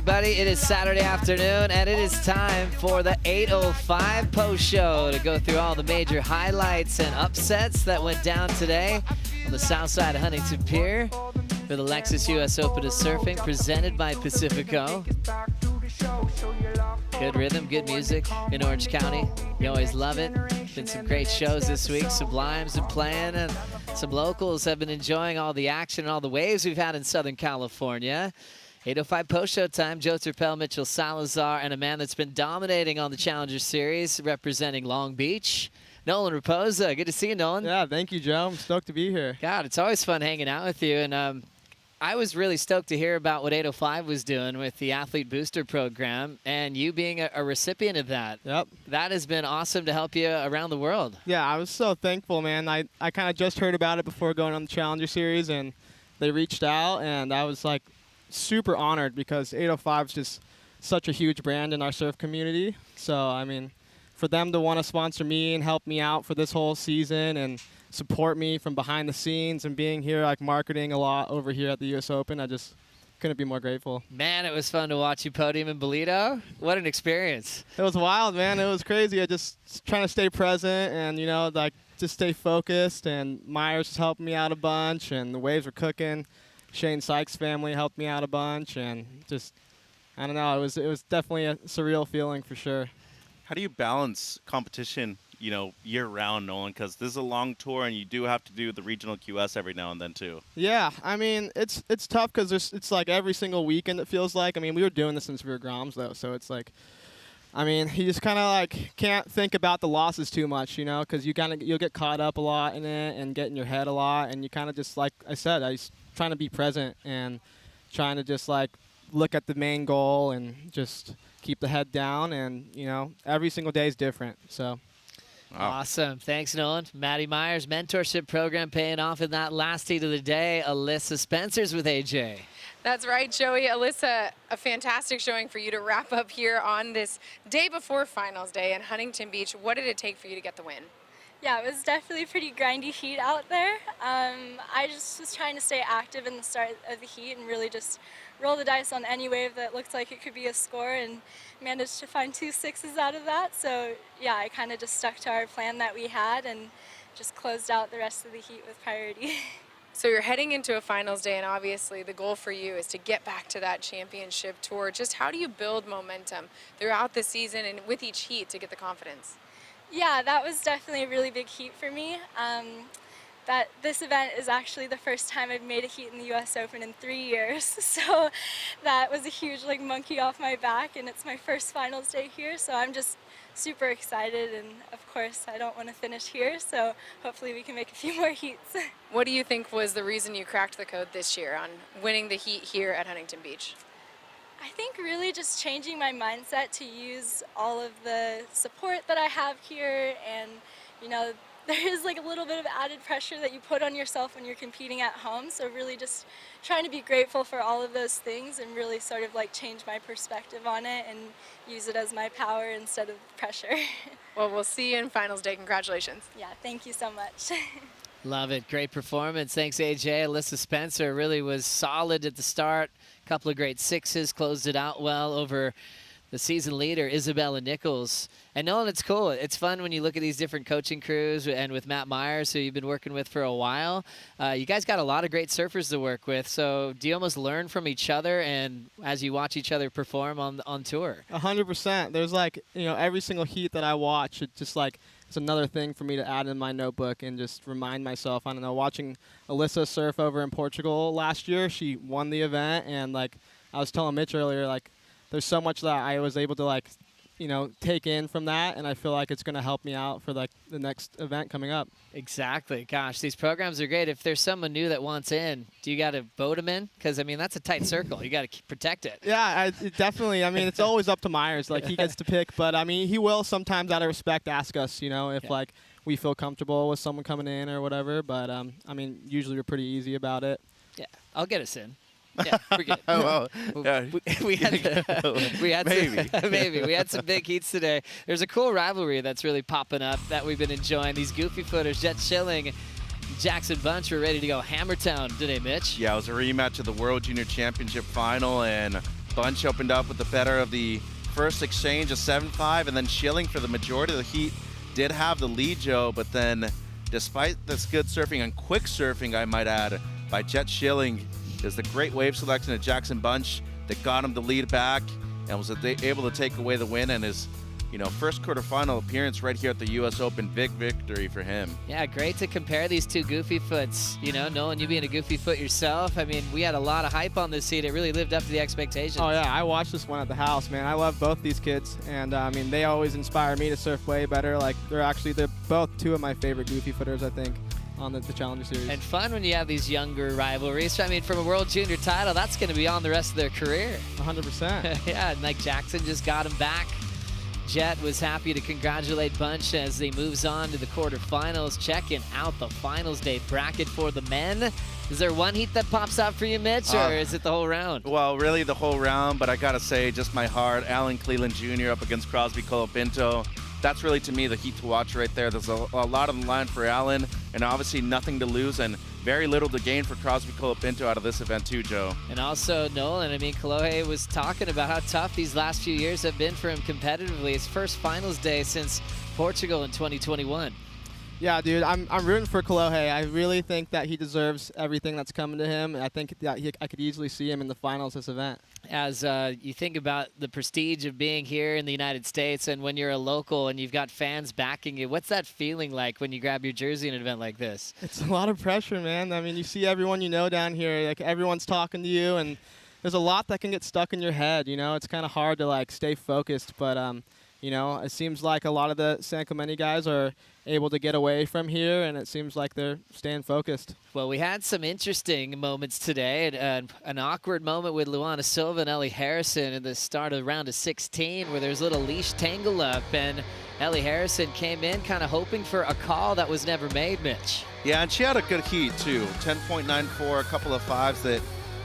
everybody? It is Saturday afternoon, and it is time for the 8:05 post show to go through all the major highlights and upsets that went down today on the south side of Huntington Pier for the Lexus US Open of Surfing, presented by Pacifico. Good rhythm, good music in Orange County. You always love it. Been some great shows this week. Sublime's been playing, and some locals have been enjoying all the action and all the waves we've had in Southern California. 8:05 post-show time. Joe Turpel, Mitchell Salazar, and a man that's been dominating on the Challenger Series, representing Long Beach, Nolan Raposa. Good to see you, Nolan. Yeah, thank you, Joe. I'm stoked to be here. God, it's always fun hanging out with you. And I was really stoked to hear about what 8:05 was doing with the Athlete Booster Program, and you being a recipient of that. Yep. That has been awesome to help you around the world. Yeah, I was so thankful, man. I kind of just heard about it before going on the Challenger Series, and they reached out, and I was like super honored because 8:05 is just such a huge brand in our surf community. So, I mean, for them to want to sponsor me and help me out for this whole season and support me from behind the scenes and being here, like marketing a lot over here at the US Open, I just couldn't be more grateful. Man, it was fun to watch you podium in Bolito. What an experience. It was wild, man. It was crazy. I just trying to stay present and, you know, like just stay focused, and Myers was helping me out a bunch, and the waves were cooking. Shane Sykes' family helped me out a bunch, and just, I don't know, it was definitely a surreal feeling for sure. How do you balance competition, you know, year-round, Nolan? Because this is a long tour, and you do have to do the regional QS every now and then, too. Yeah, I mean, it's tough because it's like every single weekend, it feels like. I mean, we were doing this since we were Groms, though, so it's like, I mean, you just kind of like can't think about the losses too much, you know, because you'll get caught up a lot in it and get in your head a lot, and you kind of just, like I said, I was trying to be present and trying to just like look at the main goal and just keep the head down, and, you know, every single day is different, so. Wow. Awesome. Thanks, Nolan. Matty Myers, mentorship program paying off in that last heat of the day. Alyssa Spencer's with AJ. That's right, Joey. Alyssa, a fantastic showing for you to wrap up here on this day before finals day in Huntington Beach. What did it take for you to get the win? Yeah, it was definitely a pretty grindy heat out there. I just was trying to stay active in the start of the heat and really just roll the dice on any wave that looked like it could be a score, and managed to find 2 6s out of that. So yeah, I kind of just stuck to our plan that we had and just closed out the rest of the heat with priority. So you're heading into a finals day, and obviously the goal for you is to get back to that championship tour. Just how do you build momentum throughout the season and with each heat to get the confidence? Yeah, that was definitely a really big heat for me. This event is actually the first time I've made a heat in the US Open in 3 years. So that was a huge like monkey off my back, and it's my first finals day here. So I'm just super excited, and of course I don't want to finish here. So hopefully we can make a few more heats. What do you think was the reason you cracked the code this year on winning the heat here at Huntington Beach? I think really just changing my mindset to use all of the support that I have here, and, you know, there is like a little bit of added pressure that you put on yourself when you're competing at home. So really just trying to be grateful for all of those things and really sort of like change my perspective on it and use it as my power instead of pressure. Well, we'll see you in finals day. Congratulations. Yeah, thank you so much. Love it. Great performance. Thanks, AJ. Alyssa Spencer really was solid at the start. Couple of great 6s, closed it out well over the season leader, Isabella Nichols. And Nolan, it's cool. It's fun when you look at these different coaching crews, and with Matt Myers, who you've been working with for a while. You guys got a lot of great surfers to work with. So do you almost learn from each other and as you watch each other perform on tour? 100%. There's like, you know, every single heat that I watch, it's just like, it's another thing for me to add in my notebook and just remind myself. I don't know, watching Alyssa surf over in Portugal last year, she won the event, and like I was telling Mitch earlier, like there's so much that I was able to like, you know, take in from that, and I feel like it's going to help me out for like the next event coming up. Exactly. Gosh, these programs are great. If there's someone new that wants in, do you got to vote them in? Because, I mean, that's a tight circle. You got to protect it. Yeah, definitely. I mean, it's always up to Myers. Like, he gets to pick. But, I mean, he will sometimes, out of respect, ask us, you know, if, like, we feel comfortable with someone coming in or whatever. But, I mean, usually we're pretty easy about it. Yeah, I'll get us in. Yeah, we're good. Oh, well, yeah. We had maybe. We had some big heats today. There's a cool rivalry that's really popping up that we've been enjoying. These goofy footers, Jet Schilling, Jackson Bunch, were ready to go Hammertown today, Mitch. Yeah, it was a rematch of the World Junior Championship final, and Bunch opened up with the better of the first exchange, a 7-5, and then Schilling for the majority of the heat did have the lead, Joe, but then despite this good surfing and quick surfing, I might add, by Jet Schilling, is the great wave selection of Jackson Bunch that got him the lead back and was able to take away the win, and his first quarterfinal appearance right here at the U.S. Open. Big victory for him. Yeah, great to compare these two goofy foots. Nolan, you being a goofy foot yourself, I mean, we had a lot of hype on this heat. It really lived up to the expectations. Oh, yeah, I watched this one at the house, man. I love both these kids, and, I mean, they always inspire me to surf way better. Like, they're both two of my favorite goofy footers, I think, on the Challenger Series. And fun when you have these younger rivalries. I mean, from a World Junior title, that's going to be on the rest of their career. 100%. Yeah, and like Jackson just got him back. Jet was happy to congratulate Bunch as he moves on to the quarterfinals. Checking out the finals day bracket for the men. Is there one heat that pops out for you, Mitch, or is it the whole round? Well, really the whole round, but I got to say, just my heart, Alan Cleland Jr. up against Crosby Colapinto. That's really, to me, the heat to watch right there. There's a lot on the line for Alan, and obviously nothing to lose and very little to gain for Crosby Colapinto out of this event too, Joe. And also Nolan, I mean, Kolohe was talking about how tough these last few years have been for him competitively. His first finals day since Portugal in 2021. Yeah, dude, I'm rooting for Kolohe. I really think that he deserves everything that's coming to him, and I think that I could easily see him in the finals this event. As you think about the prestige of being here in the United States, and when you're a local and you've got fans backing you, what's that feeling like when you grab your jersey in an event like this? It's a lot of pressure, man. I mean, you see everyone you know down here, like everyone's talking to you, and there's a lot that can get stuck in your head. It's kind of hard to like stay focused, but it seems like a lot of the San Clemente guys are able to get away from here, and it seems like they're staying focused. Well, we had some interesting moments today. An awkward moment with Luana Silva and Ellie Harrison in the start of round of 16 where there's a little leash tangle up, and Ellie Harrison came in kind of hoping for a call that was never made, Mitch. Yeah, and she had a good heat too. 10.94, a couple of fives that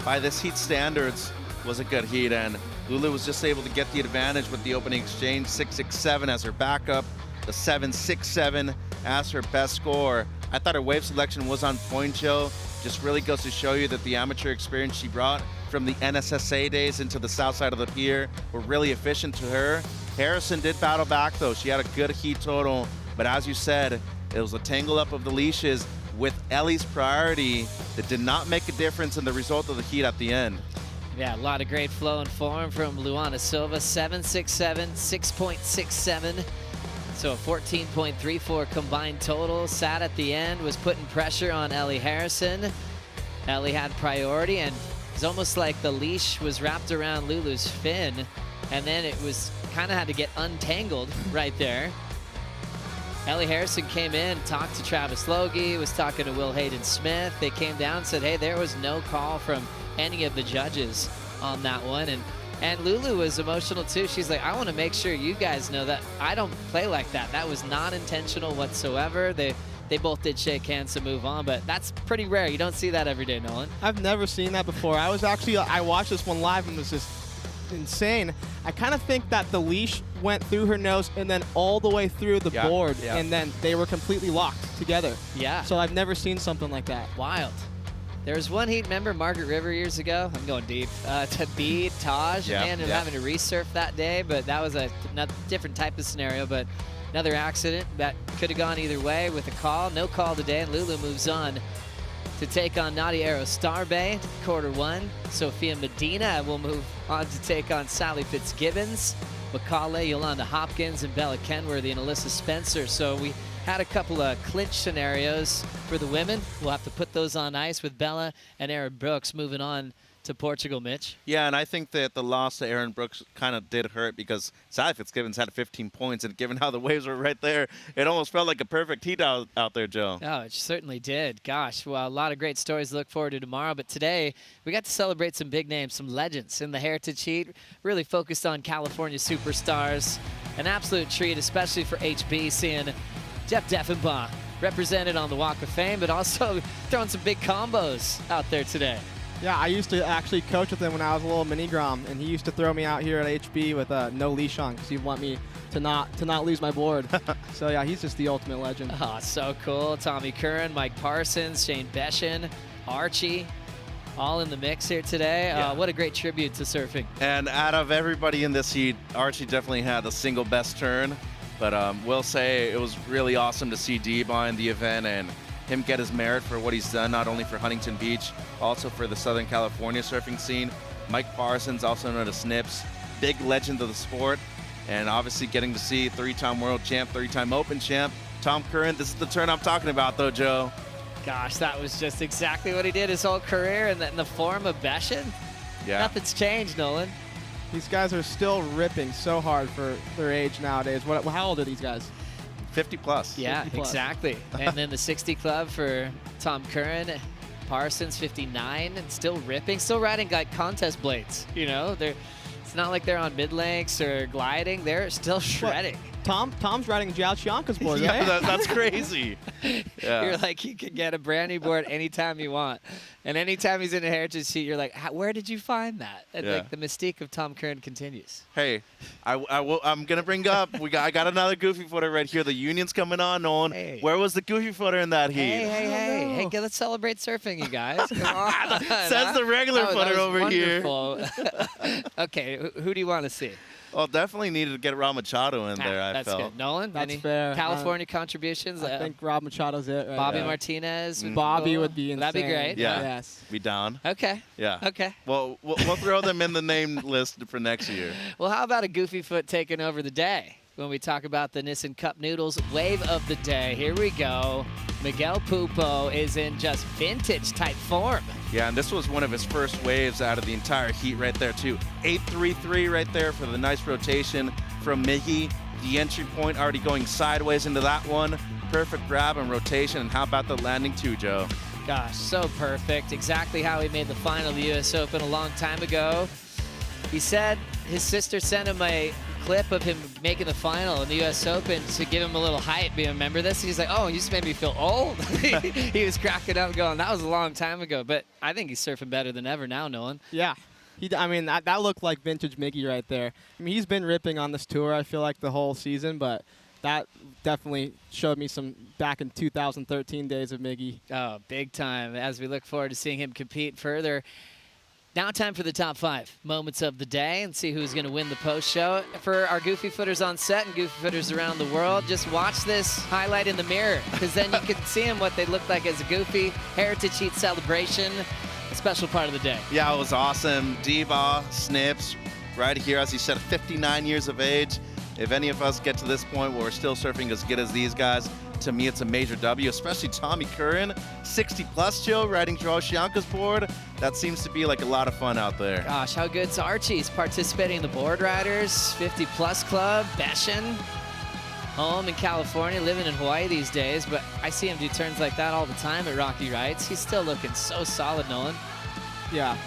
by this heat standards was a good heat, and Lulu was just able to get the advantage with the opening exchange, 6.67 as her backup, the 7.67 as her best score. I thought her wave selection was on point, Joe. Just really goes to show you that the amateur experience she brought from the NSSA days into the south side of the pier were really efficient to her. Harrison did battle back though. She had a good heat total, but as you said, it was a tangle up of the leashes with Ellie's priority that did not make a difference in the result of the heat at the end. Yeah, a lot of great flow and form from Luana Silva. 7.67, 6.67. So a 14.34 combined total. Sat at the end, was putting pressure on Ellie Harrison. Ellie had priority, and it's almost like the leash was wrapped around Lulu's fin, and then it was kind of had to get untangled right there. Ellie Harrison came in, talked to Travis Logie, was talking to Will Hayden-Smith. They came down and said, hey, there was no call from any of the judges on that one. And Lulu was emotional too. She's like, I want to make sure you guys know that I don't play like that. That was not intentional whatsoever. They both did shake hands to move on, but that's pretty rare. You don't see that every day, Nolan. I've never seen that before. I watched this one live and it was just insane. I kind of think that the leash went through her nose and then all the way through the board, and then they were completely locked together. Yeah. So I've never seen something like that. Wild. There was one heat, remember Margaret River years ago? I'm going deep. Tabid, Taj, and having to resurf that day, but that was a different type of scenario, but another accident that could have gone either way with a call. No call today, and Lulu moves on to take on Nadia Arostarbe, quarter one. Sophia Medina will move on to take on Sally Fitzgibbons, Macaulay, Yolanda Hopkins, and Bella Kenworthy and Alyssa Spencer. So we had a couple of clinch scenarios for the women. We'll have to put those on ice with Bella and Erin Brooks moving on to Portugal, Mitch. Yeah, and I think that the loss to Erin Brooks kind of did hurt because Sally Fitzgibbons had 15 points, and given how the waves were right there, it almost felt like a perfect heat out there, Joe. Oh, it certainly did. Gosh, well, a lot of great stories to look forward to tomorrow, but today we got to celebrate some big names, some legends in the Heritage Heat, really focused on California superstars. An absolute treat, especially for HB, seeing Jeff Deffenbaugh represented on the Walk of Fame, but also throwing some big combos out there today. Yeah, I used to actually coach with him when I was a little mini Grom, and he used to throw me out here at HB with no leash on because he'd want me to not lose my board. So yeah, he's just the ultimate legend. Oh, so cool. Tommy Curran, Mike Parsons, Shane Beshin, Archie. all in the mix here today. Yeah. What a great tribute to surfing. And out of everybody in this heat, Archie definitely had the single best turn. But we'll say it was really awesome to see D-Ba in the event and him get his merit for what he's done, not only for Huntington Beach, also for the Southern California surfing scene. Mike Parsons, also known as Snips, big legend of the sport. And obviously getting to see 3-time world champ, 3-time open champ, Tom Curran. This is the turn I'm talking about, though, Joe. Gosh, that was just exactly what he did his whole career in the form of Beshin. Yeah. Nothing's changed, Nolan. These guys are still ripping so hard for their age nowadays. How old are these guys? 50 plus. Yeah, 50 plus. Exactly. And then the 60 club for Tom Curran. Parsons, 59, and still ripping, still riding like contest blades. You know, it's not like they're on mid lengths or gliding. They're still shredding. Tom's riding Jiao Chianca's board, Yeah, right? that's crazy. Yeah. You're like, you can get a brand new board anytime you want. And anytime he's in a heritage seat, you're like, where did you find that? And Yeah. like the mystique of Tom Curran continues. Hey, I'm gonna bring up. I got another goofy footer right here. The union's coming on, Nolan. Hey. Where was the goofy footer in that heat? Hey, let's celebrate surfing, you guys. Come on. Says the regular That footer was over here. wonderful. Okay, who do you want to see? Well, definitely needed to get Ron Machado in there, I That's felt. good. Nolan, That's any fair. California contributions? I think Rob Machado's it. Right Bobby there. Martinez. Bobby would be insane. That'd be great. Yeah. Yes. Be down. Okay. Yeah. Okay. Well, we'll throw them in the name list for next year. Well, how about a goofy foot taking over the day when we talk about the Nissan Cup Noodles wave of the day? Here we go. Miguel Pupo is in just vintage type form. Yeah, and this was one of his first waves out of the entire heat right there, too. 8.33 right there for the nice rotation from Miggy. The entry point already going sideways into that one. Perfect grab and rotation. And how about the landing, too, Joe? Gosh, so perfect. Exactly how he made the final of the U.S. Open a long time ago. He said his sister sent him a clip of him making the final in the U.S. Open to give him a little hype. Do you remember this? He's like, oh, you just made me feel old. He was cracking up going, that was a long time ago. But I think he's surfing better than ever now, Nolan. Yeah. That looked like vintage Mickey right there. I mean, he's been ripping on this tour, I feel like, the whole season, but that definitely showed me some back in 2013 days of Miggy. Oh, big time. As we look forward to seeing him compete further. Now time for the top 5 moments of the day and see who's going to win the post show. For our Goofy Footers on set and Goofy Footers around the world, just watch this highlight in the mirror because then you can see them what they look like as a Goofy Heritage Heat celebration, a special part of the day. Yeah, it was awesome. D-Ba, Snips, right here, as he said, 59 years of age. If any of us get to this point where we're still surfing as good as these guys, to me it's a major W, especially Tommy Curran, 60 plus, Joe, riding Joao Chianca's board. That seems to be like a lot of fun out there. Gosh, how good's Archie's participating in the Board Riders 50 Plus Club, Beshin, home in California, living in Hawaii these days, but I see him do turns like that all the time at Rocky Rides. He's still looking so solid, Nolan. Yeah,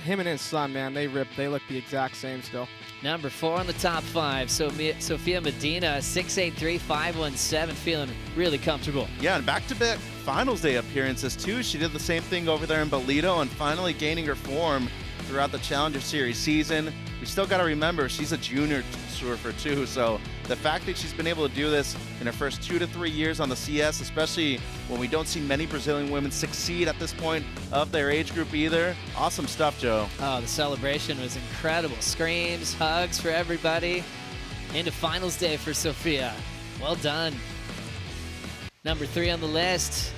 him and his son, man, they rip. They look the exact same still. Number 4 on the top 5, Sophia Medina, 6'8", 5'17", feeling really comfortable. Yeah, and back-to-back finals day appearances too. She did the same thing over there in Bolito and finally gaining her form throughout the Challenger Series season. We still got to remember she's a junior surfer too, so the fact that she's been able to do this in her first 2 to 3 years on the CS, especially when we don't see many Brazilian women succeed at this point of their age group either. Awesome stuff, Joe. Oh, the celebration was incredible. Screams, hugs for everybody. Into finals day for Sophia. Well done. Number 3 on the list,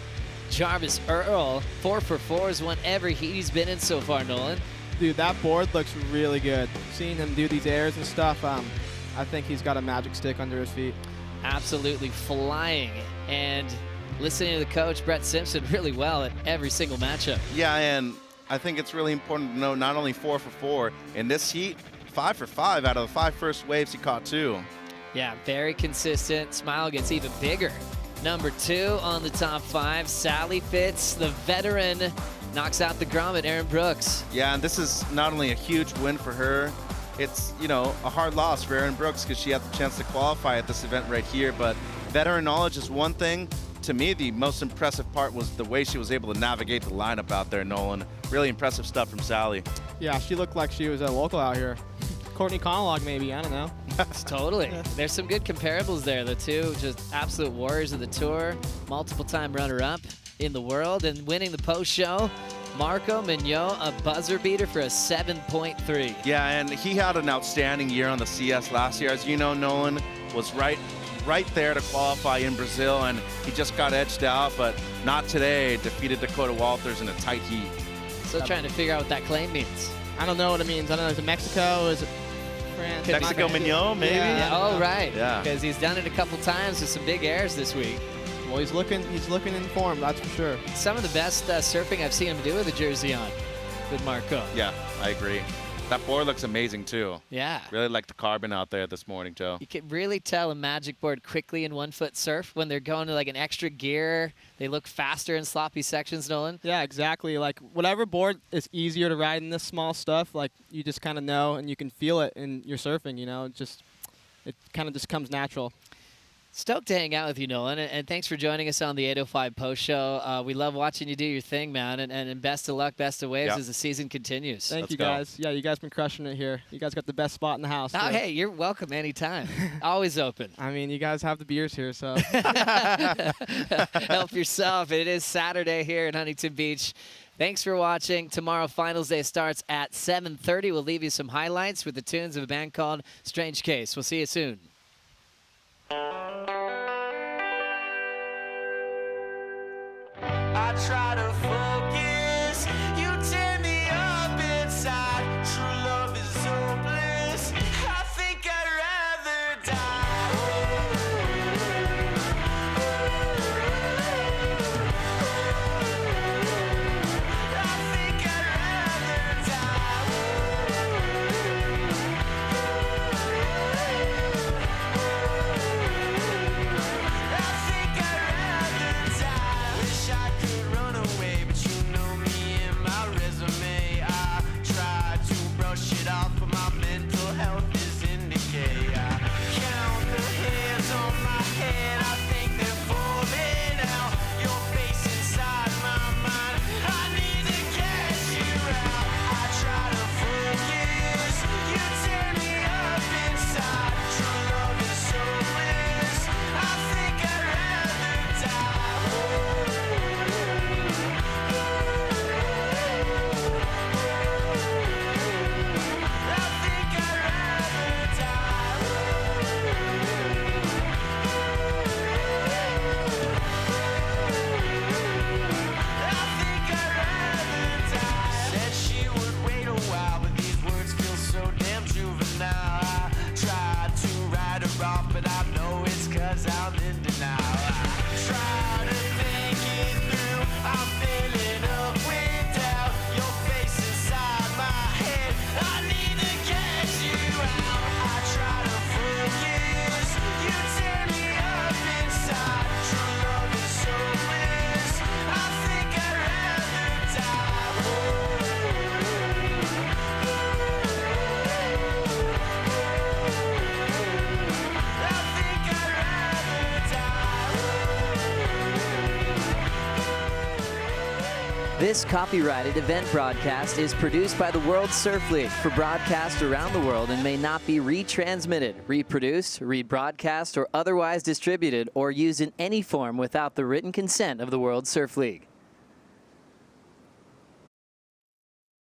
Jarvis Earl. 4 for 4 has won every heat he's been in so far, Nolan. Dude, that board looks really good. Seeing him do these airs and stuff, I think he's got a magic stick under his feet. Absolutely flying. And listening to the coach, Brett Simpson, really well at every single matchup. Yeah, and I think it's really important to know not only 4 for 4 in this heat, 5 for 5 out of the 5 first waves he caught too. Yeah, very consistent. Smile gets even bigger. Number 2 on the top 5, Sally Fitz, the veteran, knocks out the grommet, Aaron Brooks. Yeah, and this is not only a huge win for her, it's, you know, a hard loss for Aaron Brooks because she had the chance to qualify at this event right here, but veteran knowledge is one thing. To me, the most impressive part was the way she was able to navigate the lineup out there, Nolan. Really impressive stuff from Sally. Yeah, she looked like she was a local out here. Courtney Conlog, maybe, I don't know. Totally. There's some good comparables there, the two. Just absolute warriors of the tour, multiple-time runner-up in the world, and winning the post show. Marco Mignot, a buzzer beater for a 7.3. Yeah, and he had an outstanding year on the CS last year. As you know, Nolan was right there to qualify in Brazil, and he just got edged out, but not today. Defeated Dakota Walters in a tight heat. Still trying to figure out what that claim means. I don't know what it means. I don't know. Is it Mexico? Is it France? Mexico Mignot, maybe? Yeah. Oh, right. Yeah. Because he's done it a couple times with some big airs this week. Well, he's looking in form, that's for sure. Some of the best surfing I've seen him do with a jersey on with Marco. Yeah, I agree. That board looks amazing, too. Yeah. Really like the carbon out there this morning, Joe. You can really tell a magic board quickly in 1-foot surf when they're going to like an extra gear. They look faster in sloppy sections, Nolan. Yeah, exactly. Like whatever board is easier to ride in this small stuff, like you just kind of know and you can feel it in your surfing, you know. It kind of just comes natural. Stoked to hang out with you, Nolan, and thanks for joining us on the 805 Post Show. We love watching you do your thing, man, and best of luck, best of waves as the season continues. Thank you, guys. Yeah, you guys been crushing it here. You guys got the best spot in the house. Oh, so. hey, you're welcome anytime. Always open. I mean, you guys have the beers here, so. Help yourself. It is Saturday here in Huntington Beach. Thanks for watching. Tomorrow, Finals Day starts at 7:30. We'll leave you some highlights with the tunes of a band called Strange Case. We'll see you soon. I try to focus, you tear me up inside. True love is hopeless. I think I'd rather die. I think I'd rather die. I think I'd rather die. Wish I could run away, but you know me and my resume. I try to brush it off, but my mental health is in decay. I count the hairs on my head, I think they're falling out. Your face inside my mind, I need to get you out. I try to focus, you tear me up inside. True love is hopeless, I think I'd rather die. I think I'd rather die. I think I'd rather die. Said she would wait a while, but these words feel so damn juvenile. I tried to write her off, but I know it's 'cause I'm in denial. I try to think it through, I'm filling up with doubt. Your face inside my head, I need to get you out. I try to focus, you tear me up inside. True love is hopeless, I think I'd rather die. I think I'd rather die. This copyrighted event broadcast is produced by the World Surf League for broadcast around the world and may not be retransmitted, reproduced, rebroadcast, or otherwise distributed or used in any form without the written consent of the World Surf League.